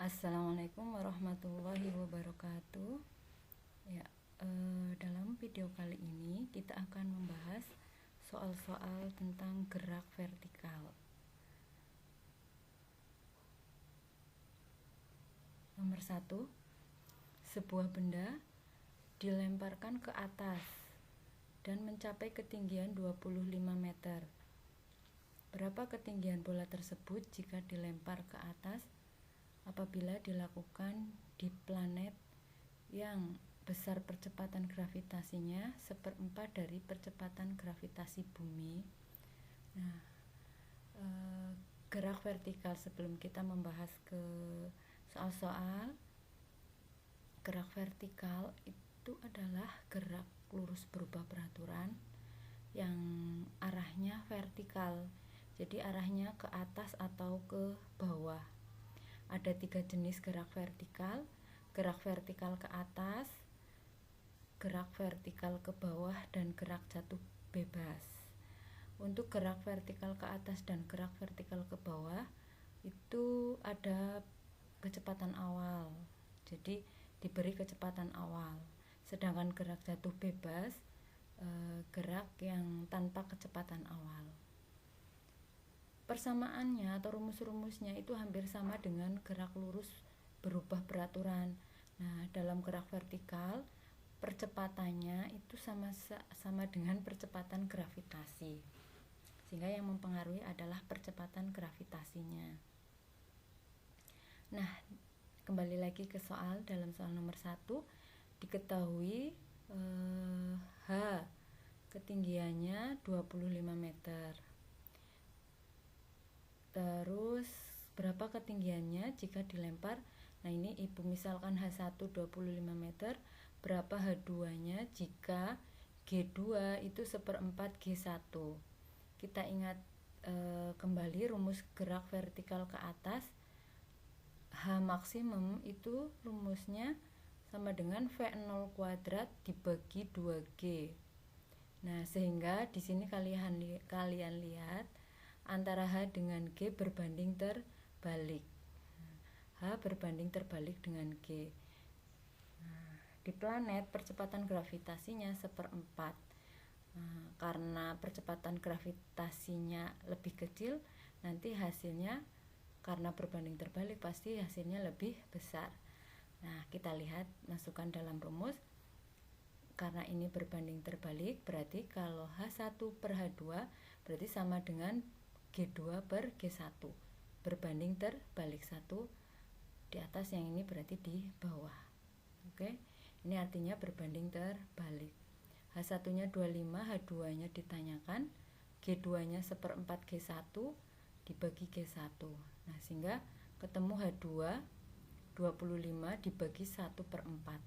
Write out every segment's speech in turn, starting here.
Assalamualaikum warahmatullahi wabarakatuh. Ya, dalam video kali ini kita akan membahas soal-soal tentang gerak vertikal. Nomor 1, sebuah benda dilemparkan ke atas dan mencapai ketinggian 25 meter. Berapa ketinggian bola tersebut jika dilempar ke atas apabila dilakukan di planet yang besar percepatan gravitasinya 1/4 dari percepatan gravitasi bumi? Nah, gerak vertikal, sebelum kita membahas ke soal-soal, gerak vertikal itu adalah gerak lurus berubah peraturan yang arahnya vertikal, jadi arahnya ke atas atau ke bawah. Ada 3 jenis gerak vertikal: gerak vertikal ke atas, gerak vertikal ke bawah, dan gerak jatuh bebas. Untuk gerak vertikal ke atas dan gerak vertikal ke bawah itu ada kecepatan awal, jadi diberi kecepatan awal. Sedangkan gerak jatuh bebas gerak yang tanpa kecepatan awal. Persamaannya atau rumus-rumusnya itu hampir sama dengan gerak lurus berubah peraturan. Nah, dalam gerak vertikal percepatannya itu sama dengan percepatan gravitasi, sehingga yang mempengaruhi adalah percepatan gravitasinya. Nah, kembali lagi ke soal. Dalam soal nomor 1 diketahui H ketinggiannya 25 meter. Terus berapa ketinggiannya jika dilempar? Nah, ini Ibu misalkan H1 25 meter, berapa H2-nya jika G2 itu 1/4 G1. Kita ingat kembali rumus gerak vertikal ke atas. H maksimum itu rumusnya sama dengan V0 kuadrat dibagi 2G. Nah, sehingga di sini kalian lihat antara H dengan G berbanding terbalik. H berbanding terbalik dengan G. Nah, di planet percepatan gravitasinya 1/4. Karena percepatan gravitasinya lebih kecil, nanti hasilnya karena berbanding terbalik pasti hasilnya lebih besar. Nah, kita lihat, masukkan dalam rumus. Karena ini berbanding terbalik, berarti kalau H1 per H2 berarti sama dengan G2 per G1. Berbanding terbalik, 1 di atas, yang ini berarti di bawah. Oke, ini artinya berbanding terbalik. H1-nya 25, H2-nya ditanyakan, G2-nya 1/4 G1 dibagi G1. Nah, sehingga ketemu H2 25 dibagi 1/4.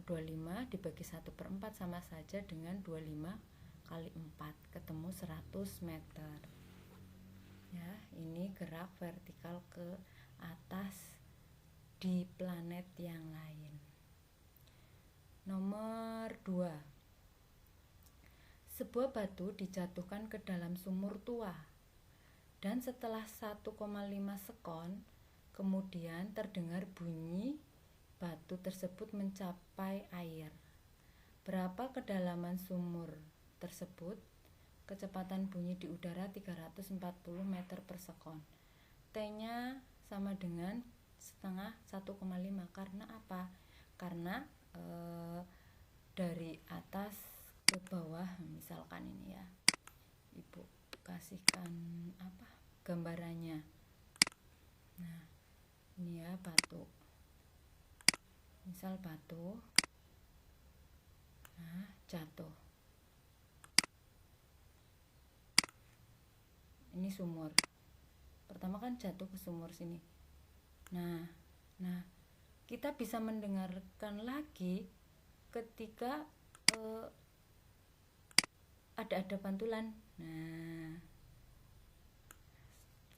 25 dibagi 1/4 sama saja dengan 25 kali 4, ketemu 100 meter. Ya, ini gerak vertikal ke atas di planet yang lain. Nomor 2. Sebuah batu dijatuhkan ke dalam sumur tua, dan setelah 1,5 sekon kemudian terdengar bunyi batu tersebut mencapai air. Berapa kedalaman sumur tersebut? Kecepatan bunyi di udara 340 meter per sekon. T-nya sama dengan setengah 1,5. Karena apa? Karena dari atas ke bawah, misalkan ini ya, Ibu kasihkan gambarannya. Nah, ini ya batu, misal batu, nah jatuh, ini sumur. Pertama kan jatuh ke sumur sini. Nah kita bisa mendengarkan lagi ketika ada pantulan. Nah,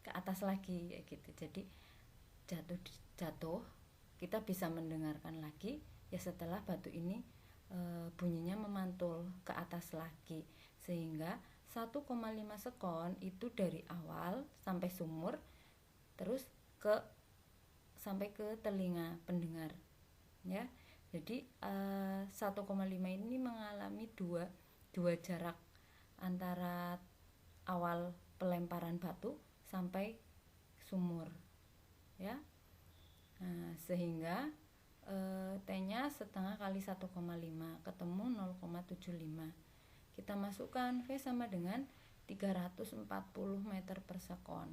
ke atas lagi kayak gitu. Jadi jatuh kita bisa mendengarkan lagi ya setelah batu ini bunyinya memantul ke atas lagi, sehingga 1,5 sekon itu dari awal sampai sumur, terus ke sampai ke telinga pendengar ya. Jadi 1,5 ini mengalami dua jarak antara awal pelemparan batu sampai sumur ya. Nah, sehingga T-nya setengah kali 1,5 ketemu 0,75. Kita masukkan V sama dengan 340 meter per sekon.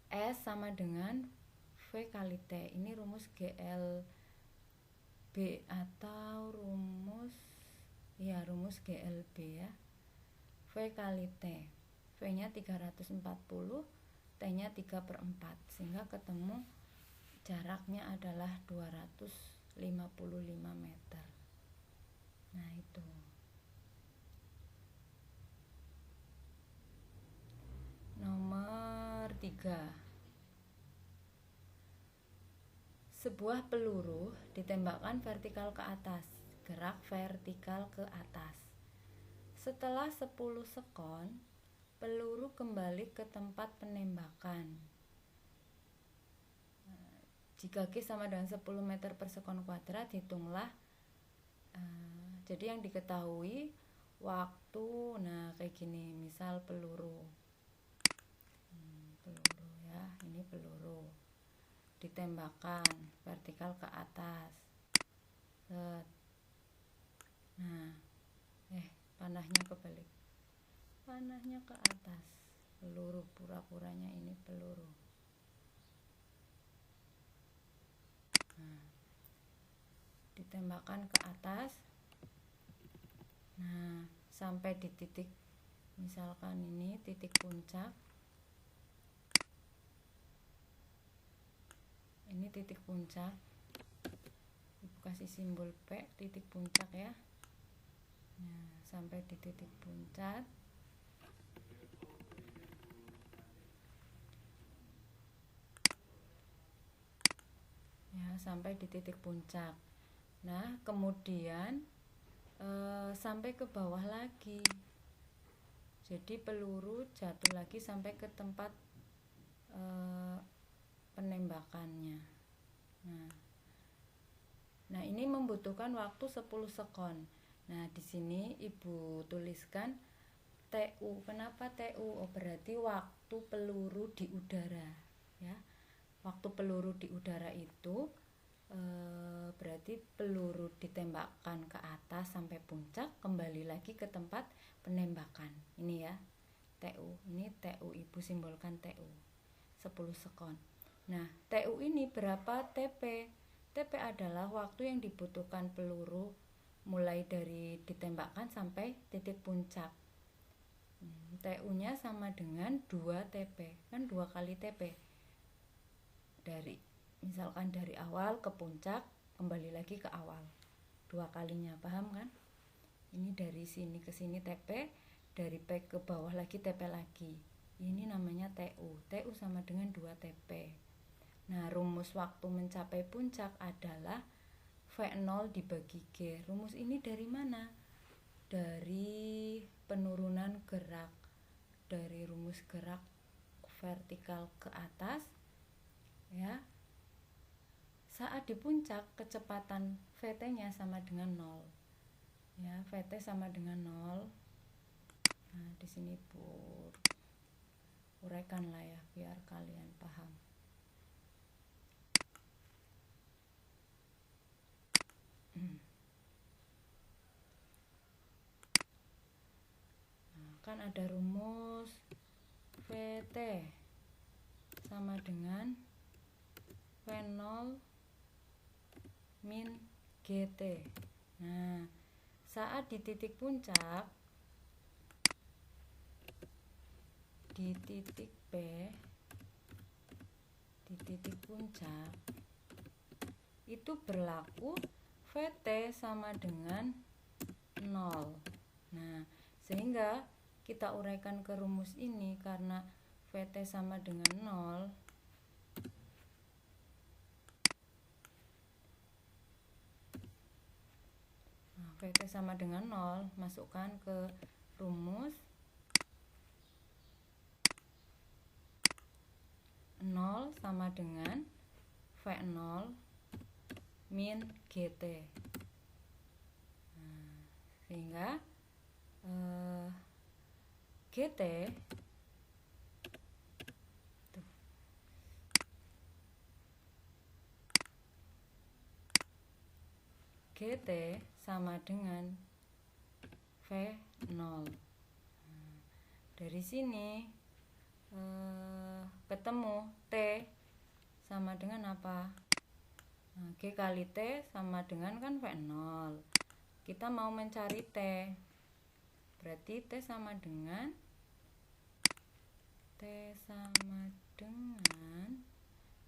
S sama dengan V kali T. Ini rumus GLB atau rumus GLB ya. V kali T. V-nya 340, T-nya 3/4, sehingga ketemu jaraknya adalah 255 meter. Nah, itu. Nomor 3. Sebuah peluru ditembakkan vertikal ke atas, gerak vertikal ke atas. Setelah 10 sekon, peluru kembali ke tempat penembakan. Jika G sama dengan 10 meter per sekon kuadrat, hitunglah. Jadi yang diketahui waktu, nah kayak gini, misal peluru ya, ini peluru ditembakkan vertikal ke atas. Nah, panahnya kebalik, panahnya ke atas, peluru, pura-puranya ini peluru. Nah, ditembakkan ke atas. Nah, sampai di titik, misalkan ini titik puncak. Ini titik puncak. Ibu kasih simbol P, titik puncak ya. Nah, sampai di titik puncak. Ya, sampai di titik puncak. Nah, kemudian sampai ke bawah lagi. Jadi peluru jatuh lagi sampai ke tempat penembakannya. Nah, ini membutuhkan waktu 10 sekon. Nah, di sini Ibu tuliskan TU. Kenapa TU? Berarti waktu peluru di udara ya. Waktu peluru di udara itu berarti peluru ditembakkan ke atas sampai puncak, kembali lagi ke tempat penembakan. Ini ya, TU. Ini TU, Ibu simbolkan TU. 10 sekon. Nah, TU ini berapa TP? TP adalah waktu yang dibutuhkan peluru mulai dari ditembakkan sampai titik puncak. TU-nya sama dengan 2 TP. Kan 2 kali TP. Misalkan dari awal ke puncak, kembali lagi ke awal. 2 kalinya, paham kan? Ini dari sini ke sini TP, dari P ke bawah lagi TP lagi. Ini namanya TU. TU sama dengan 2 TP. Nah, rumus waktu mencapai puncak adalah V0 dibagi G. Rumus ini dari mana? Dari penurunan gerak. Dari rumus gerak vertikal ke atas ya. Saat di puncak, kecepatan VT-nya sama dengan 0. Ya, VT sama dengan 0. Nah, di sini uraikan lah ya biar kalian paham. Nah, kan ada rumus VT sama dengan V0 min GT. Nah, saat di titik puncak, di titik P, di titik puncak itu berlaku VT sama dengan 0. Nah, sehingga kita uraikan ke rumus ini, karena VT sama dengan 0, VT sama dengan 0, masukkan ke rumus 0 V0 sama dengan V0 min GT. Nah, sehingga GT GT sama dengan V0. Nah, dari sini ketemu T sama dengan apa? Nah, G kali T sama dengan kan V0. Kita mau mencari T. Berarti T sama dengan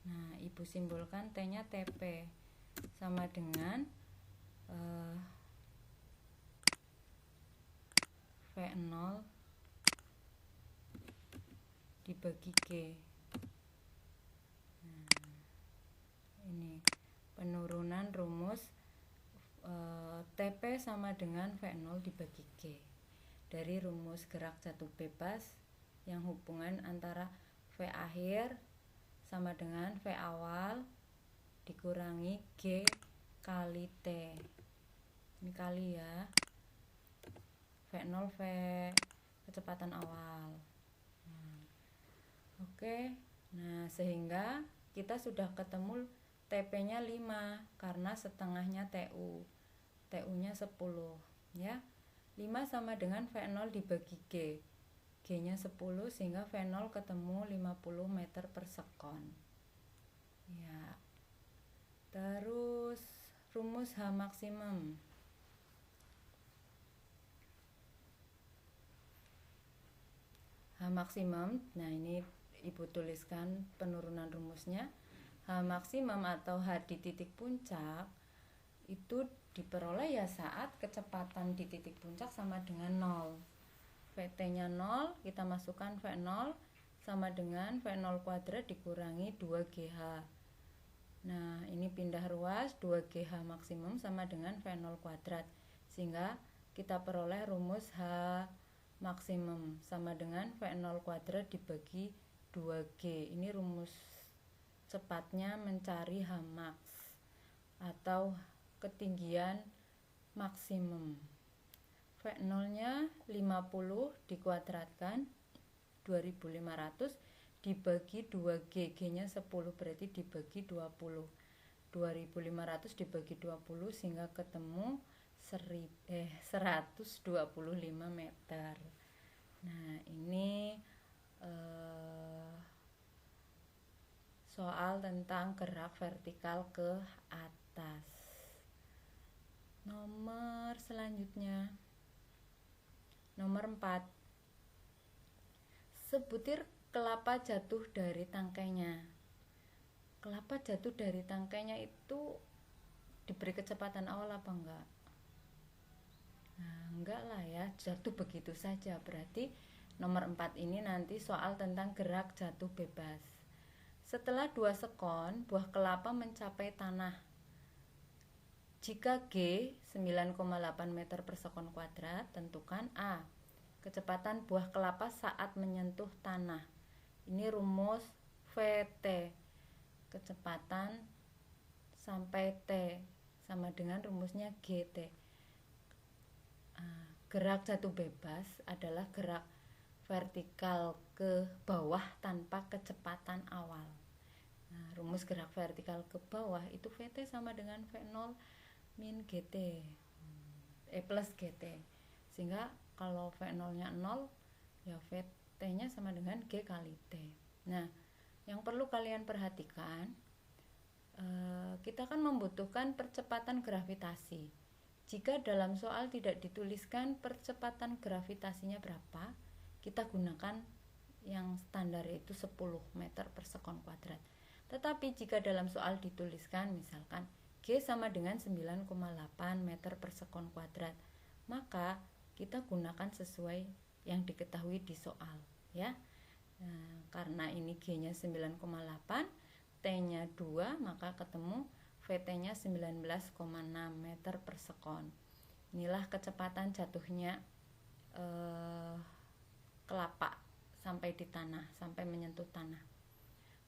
nah, Ibu simbolkan T-nya TP sama dengan V0 dibagi G. Nah, ini penurunan rumus TP sama dengan V0 dibagi G dari rumus gerak jatuh bebas yang hubungan antara V akhir sama dengan V awal dikurangi G kali T. Ini kali ya, V0 V kecepatan awal. Oke, nah sehingga kita sudah ketemu TP-nya 5 karena setengahnya TU. TU-nya 10 ya. 5 sama dengan V0 dibagi G. G-nya 10 sehingga V0 ketemu 50 meter per sekon. Ya. Terus rumus H maksimum. H maksimum, nah ini Ibu tuliskan penurunan rumusnya. H maksimum atau H di titik puncak itu diperoleh ya saat kecepatan di titik puncak sama dengan 0. VT-nya 0, kita masukkan V0 sama dengan V0 kuadrat dikurangi 2GH. Nah, ini pindah ruas, 2GH maksimum sama dengan V0 kuadrat. Sehingga kita peroleh rumus H maksimum sama dengan V0 kuadrat dibagi 2G. Ini rumus cepatnya mencari H max atau ketinggian maksimum. V0-nya 50 dikuadratkan 2500 dibagi 2G, G-nya 10 berarti dibagi 20. 2500 dibagi 20 sehingga ketemu 125 meter. Nah, ini soal tentang gerak vertikal ke atas. Nomor selanjutnya, nomor 4. Sebutir kelapa jatuh dari tangkainya. Kelapa jatuh dari tangkainya itu diberi kecepatan awal apa enggak? Nah, enggak lah ya, jatuh begitu saja. Berarti nomor 4 ini nanti soal tentang gerak jatuh bebas. Setelah 2 sekon, buah kelapa mencapai tanah. Jika G 9,8 meter per sekon kuadrat, tentukan A. Kecepatan buah kelapa saat menyentuh tanah. Ini rumus VT. Kecepatan sampai T sama dengan rumusnya GT. Gerak jatuh bebas adalah gerak vertikal ke bawah tanpa kecepatan awal. Nah, rumus gerak vertikal ke bawah itu VT sama dengan V0 min GT plus GT. Sehingga kalau V0-nya 0, ya VT-nya sama dengan G kali T. Nah, yang perlu kalian perhatikan, kita kan membutuhkan percepatan gravitasi. Jika dalam soal tidak dituliskan percepatan gravitasinya berapa, kita gunakan yang standar yaitu 10 meter per sekon kuadrat. Tetapi jika dalam soal dituliskan misalkan G sama dengan 9,8 meter per sekon kuadrat, maka kita gunakan sesuai yang diketahui di soal ya. Nah, karena ini G-nya 9,8, T-nya 2, maka ketemu VT-nya 19,6 meter per sekon. Inilah kecepatan jatuhnya kelapa sampai di tanah, sampai menyentuh tanah.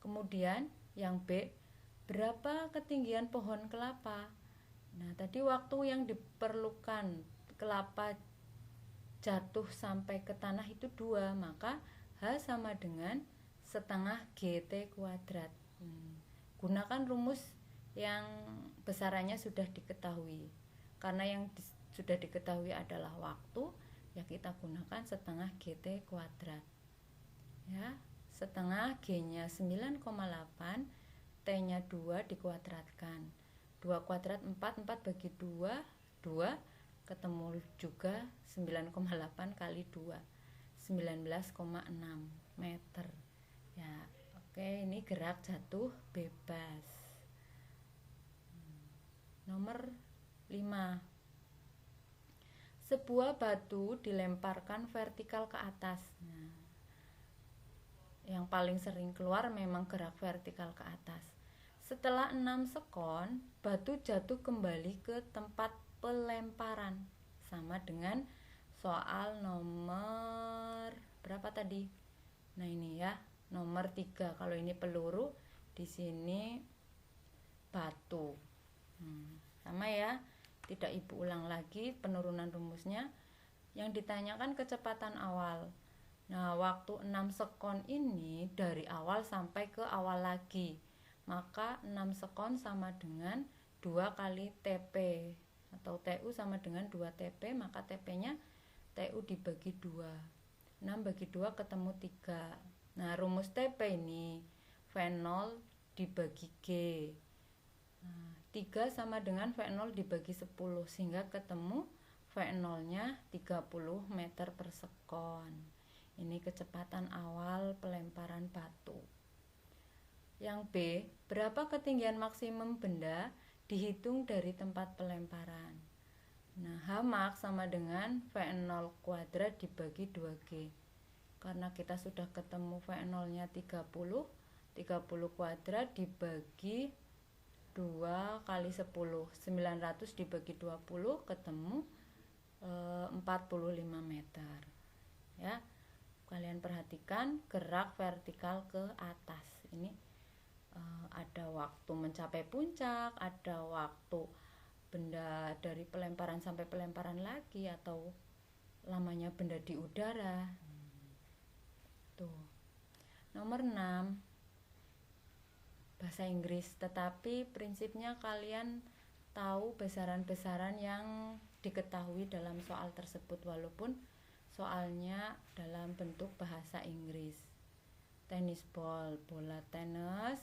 Kemudian yang B, berapa ketinggian pohon kelapa? Nah, tadi waktu yang diperlukan kelapa jatuh sampai ke tanah itu 2, maka H sama dengan setengah GT kuadrat. Gunakan rumus yang besarannya sudah diketahui. Karena yang sudah diketahui adalah waktu, ya kita gunakan setengah GT kuadrat. Ya, setengah G-nya 9,8, T-nya 2 dikuadratkan. 2 kuadrat 4, 4 bagi 2, 2, ketemu juga 9,8 kali 2, 19,6 meter. Ya, oke, ini gerak jatuh bebas. Nomor 5. Sebuah batu dilemparkan vertikal ke atas. Nah, yang paling sering keluar memang gerak vertikal ke atas. Setelah 6 sekon, batu jatuh kembali ke tempat pelemparan. Sama dengan soal nomor berapa tadi? Nah, ini ya, nomor 3. Kalau ini peluru, di sini batu. Sama ya, tidak ibu ulang lagi penurunan rumusnya. Yang ditanyakan kecepatan awal. Nah, waktu 6 sekon ini dari awal sampai ke awal lagi. Maka 6 sekon sama dengan 2 kali TP. Atau TU sama dengan 2 TP, maka TP-nya TU dibagi 2. 6 bagi 2 ketemu 3. Nah, rumus TP ini V0 dibagi G. Nah, 3 sama dengan V0 dibagi 10, sehingga ketemu V0-nya 30 meter per sekon. Ini kecepatan awal pelemparan batu. Yang B, berapa ketinggian maksimum benda dihitung dari tempat pelemparan? Nah, H max sama dengan V0 kuadrat dibagi 2G. Karena kita sudah ketemu V0-nya 30, 30 kuadrat dibagi 2 kali 10, 900 dibagi 20 ketemu 45 meter. Ya, kalian perhatikan gerak vertikal ke atas. Ini ada waktu mencapai puncak, ada waktu benda dari pelemparan sampai pelemparan lagi, atau lamanya benda di udara. Tuh. Nomor 6, bahasa Inggris, tetapi prinsipnya kalian tahu besaran-besaran yang diketahui dalam soal tersebut walaupun soalnya dalam bentuk bahasa Inggris. Tennis ball, bola tenis,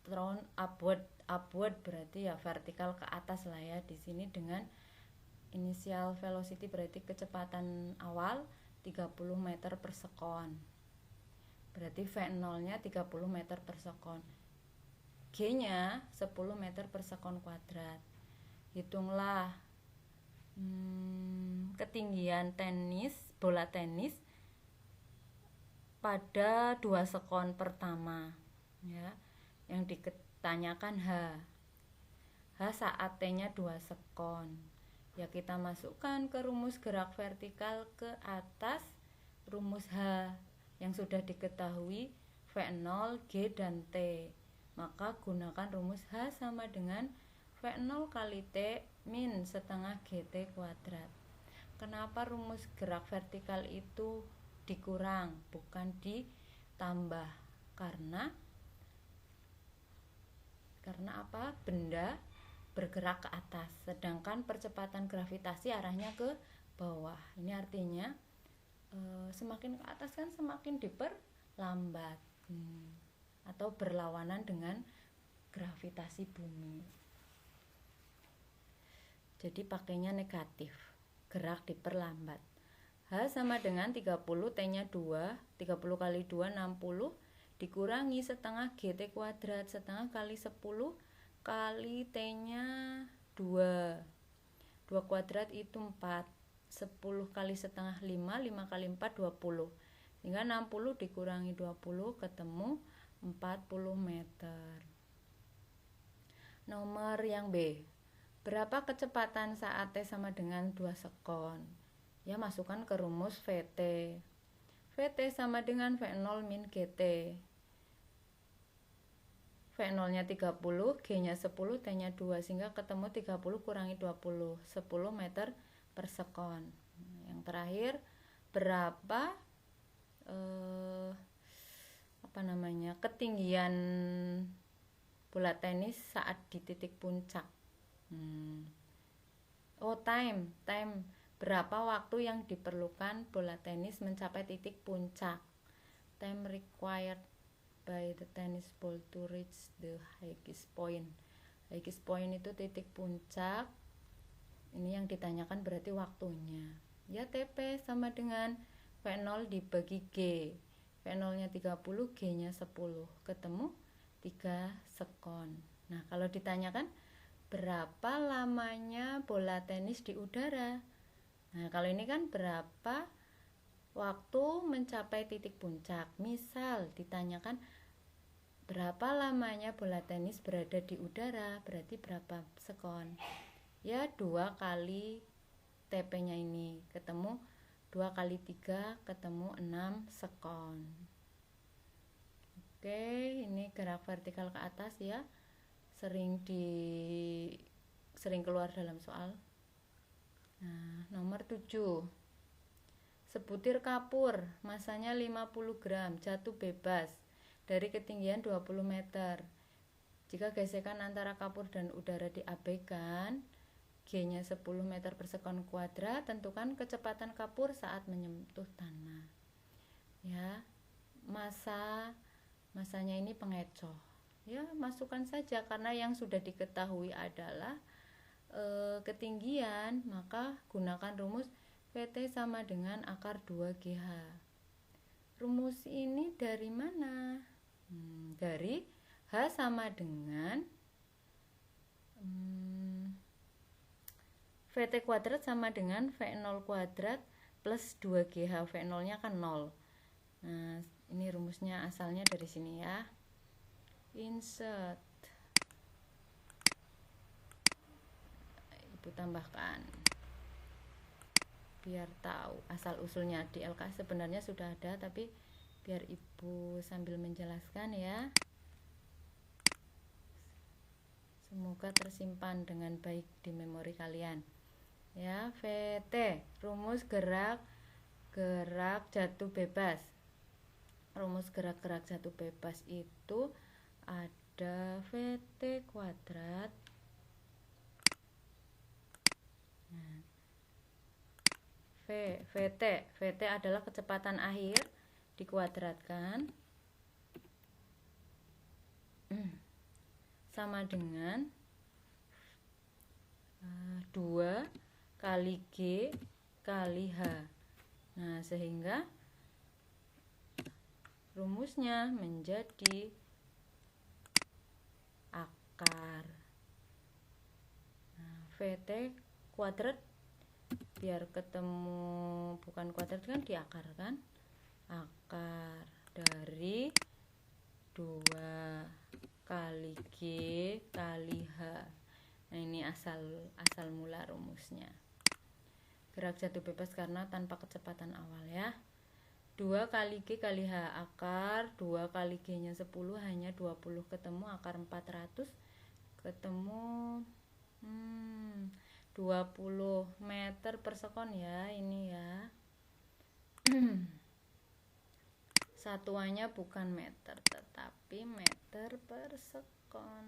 thrown upward berarti ya vertikal ke atas lah ya. Di sini dengan initial velocity berarti kecepatan awal 30 meter per sekon. Berarti V0-nya 30 meter per sekon. G-nya 10 meter per sekon kuadrat. Hitunglah ketinggian bola tenis pada 2 sekon pertama ya. Yang ditanyakan H saat T-nya 2 sekon. Ya, kita masukkan ke rumus gerak vertikal ke atas rumus H yang sudah diketahui V0, G, dan T. Maka gunakan rumus H sama dengan V0 kali T min setengah GT kuadrat. Kenapa rumus gerak vertikal itu dikurang, bukan ditambah? Karena apa? Benda bergerak ke atas, sedangkan percepatan gravitasi arahnya ke bawah. Ini artinya semakin ke atas kan semakin diperlambat atau berlawanan dengan gravitasi bumi. Jadi pakainya negatif, gerak diperlambat. H sama dengan 30, T-nya 2, 30 kali 2 60 dikurangi setengah GT kuadrat, setengah kali 10 kali T-nya 2. 2 kuadrat itu 4. 10 kali setengah 5, 5 kali 4 20. Sehingga 60 dikurangi 20 ketemu 40 meter. Nomor yang B. Berapa kecepatan saat T sama dengan 2 sekon? Ya, masukkan ke rumus VT. VT sama dengan V0 min GT. V0-nya 30, G-nya 10, T-nya 2, sehingga ketemu 30 kurangi 20, 10 meter per sekon. Yang terakhir, berapa ketinggian bola tenis saat di titik puncak? Time. Berapa waktu yang diperlukan bola tenis mencapai titik puncak? Time required by the tennis ball to reach the highest point. Highest point itu titik puncak. Ini yang ditanyakan berarti waktunya. Ya, TP sama dengan V0 dibagi G. V0-nya 30, G-nya 10. Ketemu 3 sekon. Nah, kalau ditanyakan berapa lamanya bola tenis di udara? Nah, kalau ini kan berapa waktu mencapai titik puncak. Misal ditanyakan berapa lamanya bola tenis berada di udara, berarti berapa sekon? Ya, 2 kali TP-nya ini, ketemu 2 kali 3, ketemu 6 sekon. Oke, ini gerak vertikal ke atas ya. Sering keluar dalam soal. Nah, nomor 7. Sebutir kapur, masanya 50 gram, jatuh bebas dari ketinggian 20 meter. Jika gesekan antara kapur dan udara diabaikan, G-nya 10 meter per sekon kuadrat, tentukan kecepatan kapur saat menyentuh tanah. Ya, masanya ini pengecoh. Ya, masukkan saja karena yang sudah diketahui adalah ketinggian, maka gunakan rumus VT sama dengan akar 2GH. Rumus ini dari mana? Dari H sama dengan VT kuadrat sama dengan V0 kuadrat plus 2GH. V0-nya kan 0. Nah, ini rumusnya asalnya dari sini ya. Insert. Ibu tambahkan biar tahu asal usulnya. Di LK sebenarnya sudah ada, tapi biar ibu sambil menjelaskan ya. Semoga tersimpan dengan baik di memori kalian. Ya, VT, rumus gerak jatuh bebas. Rumus gerak jatuh bebas itu ada VT kuadrat. Nah, VT adalah kecepatan akhir dikuadratkan sama dengan 2 kali G kali H. Nah, sehingga rumusnya menjadi akar. Nah, VT kuadrat biar ketemu bukan kuadrat kan diakar kan? Akar dari 2 kali G kali H. Nah, ini asal mula rumusnya. Gerak jatuh bebas karena tanpa kecepatan awal ya. 2 kali G kali H, akar 2 kali G-nya 10, hanya 20, ketemu akar 400, ketemu 20 meter per sekon ya, ini ya. Satuannya bukan meter tetapi meter per sekon.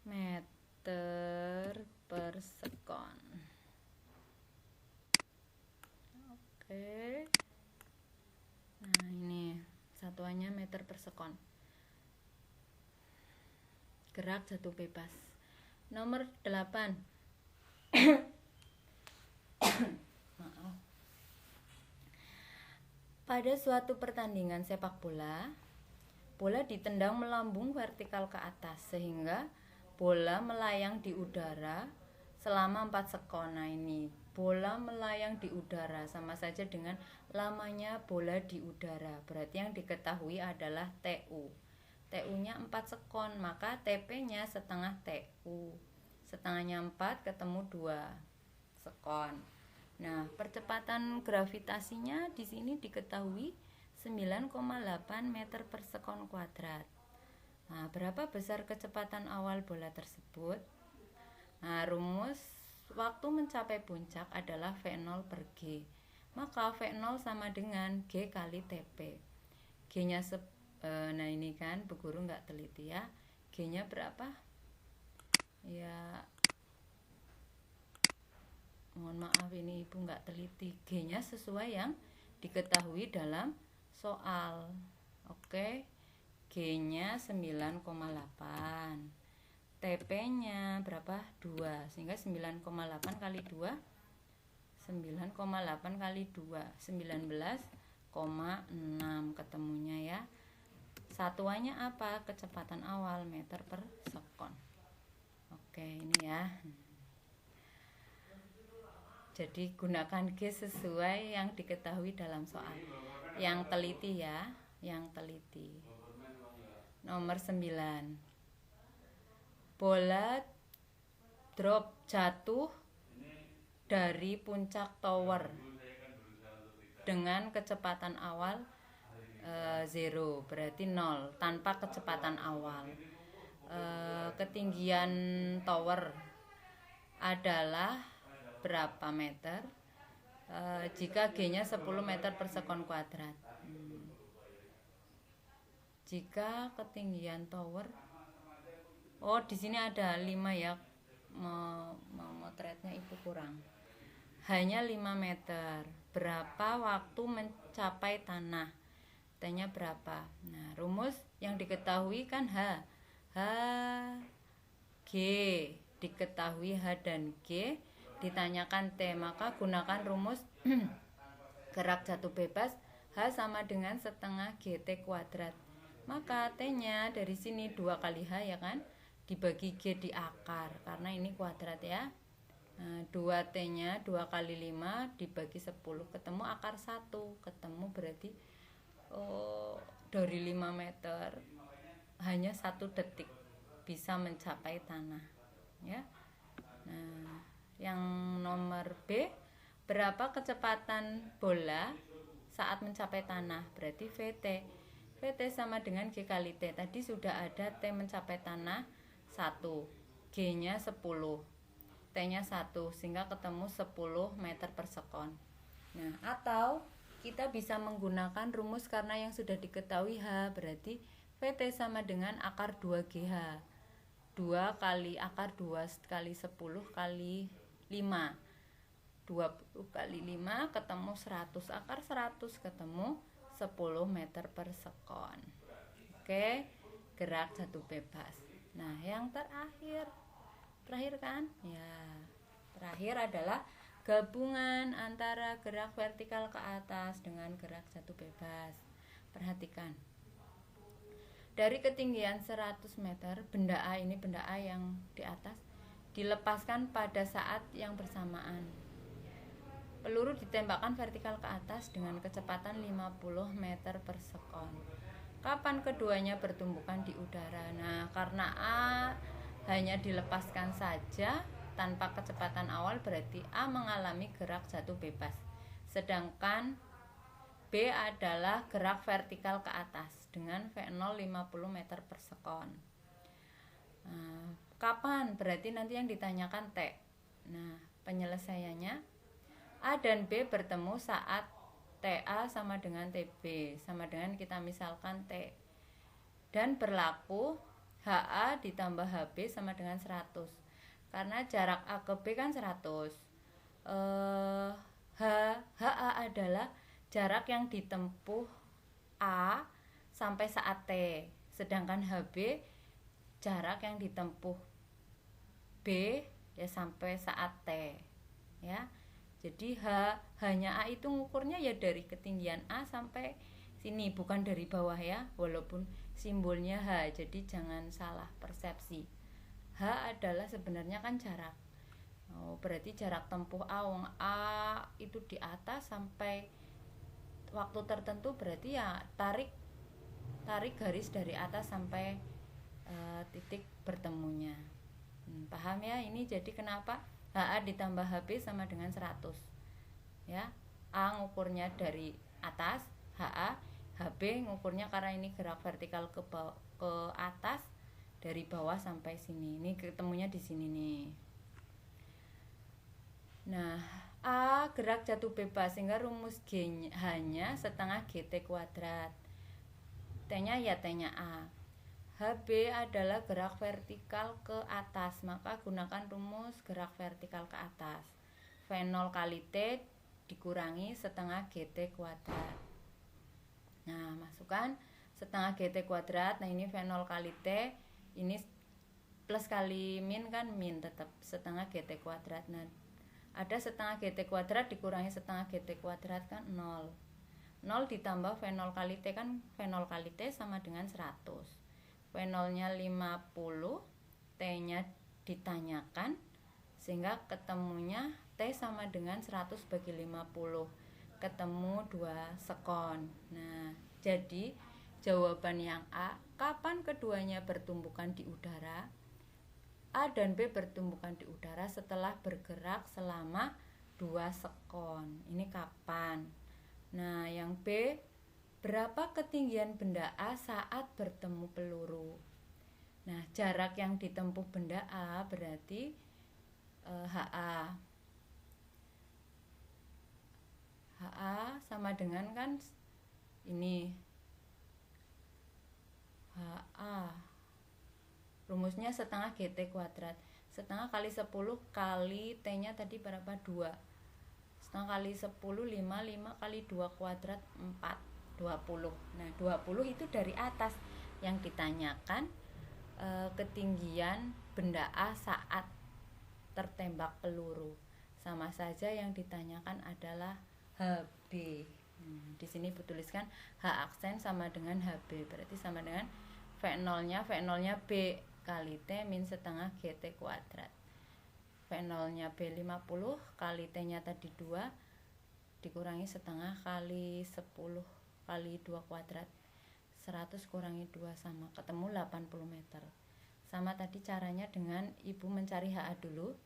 Meter per sekon. Oke. Nah, ini satuannya meter per sekon. Gerak jatuh bebas. Nomor 8. Maaf. Pada suatu pertandingan sepak bola, bola ditendang melambung vertikal ke atas sehingga bola melayang di udara selama 4 sekon. Nah, ini bola melayang di udara sama saja dengan lamanya bola di udara. Berarti yang diketahui adalah TU. TU-nya 4 sekon, maka TP-nya setengah TU. Setengahnya 4, ketemu 2 sekon. Nah, percepatan gravitasinya di sini diketahui 9,8 meter per sekon kuadrat. Nah, berapa besar kecepatan awal bola tersebut? Nah, rumus waktu mencapai puncak adalah V0 per G. Maka V0 sama dengan G kali TP. G-nya nah ini kan Bu Guru nggak teliti ya. G-nya berapa? Ya, mohon maaf ini Ibu nggak teliti. G-nya sesuai yang diketahui dalam soal. Oke. G-nya 9,8. TP-nya berapa? 2. Sehingga 9,8 kali 2 9,8 kali 2 19,6 ketemunya ya. Satuannya apa? Kecepatan awal meter per sekon. Oke, ini ya. Jadi gunakan G sesuai yang diketahui dalam soal. Yang teliti ya, yang teliti. Nomor 9. Bola drop jatuh dari puncak tower dengan kecepatan awal 0, berarti 0, tanpa kecepatan awal. Ketinggian tower adalah berapa meter? Jika G-nya 10 meter per sekon kuadrat. Jika ketinggian tower, di sini ada 5 ya, memotretnya itu kurang. Hanya 5 meter. Berapa waktu mencapai tanah? T-nya berapa? Nah, rumus yang diketahui kan H. G. Diketahui H dan G. Ditanyakan T, maka gunakan rumus gerak jatuh bebas H sama dengan setengah GT kuadrat. Maka T-nya dari sini 2 kali H ya kan, dibagi G di akar, karena ini kuadrat ya. Nah, 2T-nya 2 kali 5 dibagi 10, ketemu akar 1. Ketemu berarti dari 5 meter hanya 1 detik bisa mencapai tanah ya. Nah, yang nomor B, berapa kecepatan bola saat mencapai tanah? Berarti VT. VT sama dengan G kali T. Tadi sudah ada T mencapai tanah 1, G-nya 10, T-nya 1, sehingga ketemu 10 meter per sekon. Nah, atau kita bisa menggunakan rumus karena yang sudah diketahui H, berarti VT sama dengan akar 2GH. 2 kali akar 2 kali 10 kali 5. 20 kali 5 ketemu 100. Akar 100 ketemu 10 meter per sekon. Oke, gerak jatuh bebas. Nah, yang terakhir kan? Ya, terakhir adalah gabungan antara gerak vertikal ke atas dengan gerak jatuh bebas. Perhatikan. Dari ketinggian 100 meter, benda A ini, benda A yang di atas, dilepaskan pada saat yang bersamaan. Peluru ditembakkan vertikal ke atas dengan kecepatan 50 meter per sekon. Kapan keduanya bertumbukan di udara? Nah, karena A hanya dilepaskan saja tanpa kecepatan awal, berarti A mengalami gerak jatuh bebas. Sedangkan B adalah gerak vertikal ke atas dengan V0 50 meter per sekon. Nah, kapan? Berarti nanti yang ditanyakan T. Nah, penyelesaiannya A dan B bertemu saat TA sama dengan TB, sama dengan kita misalkan T. Dan berlaku HA ditambah HB sama dengan 100. Karena jarak A ke B kan 100. HA adalah jarak yang ditempuh A sampai saat T. Sedangkan HB jarak yang ditempuh B ya sampai saat T. Ya. Jadi hanya A itu ngukurnya ya dari ketinggian A sampai sini, bukan dari bawah ya, walaupun simbolnya H. Jadi jangan salah persepsi. H adalah sebenarnya kan jarak. Berarti jarak tempuh A itu di atas sampai waktu tertentu, berarti ya tarik garis dari atas sampai titik bertemunya. Paham ya? Ini jadi kenapa HA ditambah HB sama dengan 100 ya. A ngukurnya dari atas, HA, HB HB ngukurnya karena ini gerak vertikal ke atas dari bawah sampai sini. Ini ketemunya di sini nih. Nah, A gerak jatuh bebas sehingga rumus H-nya setengah GT kuadrat. T-nya ya T-nya A. HB adalah gerak vertikal ke atas, maka gunakan rumus gerak vertikal ke atas. V0 kali T dikurangi setengah GT kuadrat. Nah, masukkan setengah GT kuadrat. Nah, ini V0 kali T, ini plus kali min kan min, tetap setengah GT kuadrat. Nah, ada setengah GT kuadrat dikurangi setengah GT kuadrat kan 0. 0 ditambah V0 kali T kan V0 kali T sama dengan 100. V0 nya 50, T nya ditanyakan, sehingga ketemunya T sama dengan 100 bagi 50, ketemu 2 sekon. Nah, jadi jawaban yang A, kapan keduanya bertumbukan di udara? A dan B bertumbukan di udara setelah bergerak selama 2 sekon. Ini kapan? Nah, yang B, berapa ketinggian benda A saat bertemu peluru? Nah, jarak yang ditempuh benda A berarti HA. HA sama dengan kan ini HA. Rumusnya setengah GT kuadrat. Setengah kali 10 kali T-nya tadi berapa? 2. Setengah kali 10, 5 kali 2 kuadrat 4, 20. Nah, 20 itu dari atas. Yang ditanyakan ketinggian benda A saat tertembak peluru. Sama saja yang ditanyakan adalah HB. Di sini tuliskan H aksen sama dengan HB, berarti sama dengan V0 nya B kali T min setengah GT kuadrat. V0 nya B 50 kali T nya tadi 2 dikurangi setengah kali 10 kali 2 kuadrat, 100 kurangi 2 sama ketemu 80 meter. Sama tadi caranya dengan ibu mencari HA dulu.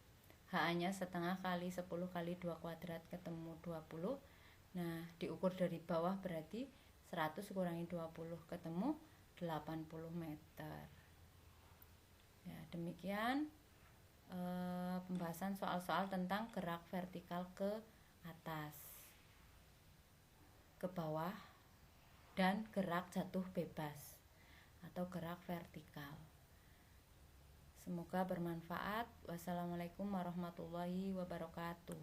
HA nya setengah kali 10 kali 2 kuadrat ketemu 20. Nah, diukur dari bawah berarti 100 kurangi 20 ketemu 80 meter. Ya, demikian pembahasan soal-soal tentang gerak vertikal ke atas, ke bawah, dan gerak jatuh bebas atau gerak vertikal. Semoga bermanfaat. Wassalamualaikum warahmatullahi wabarakatuh.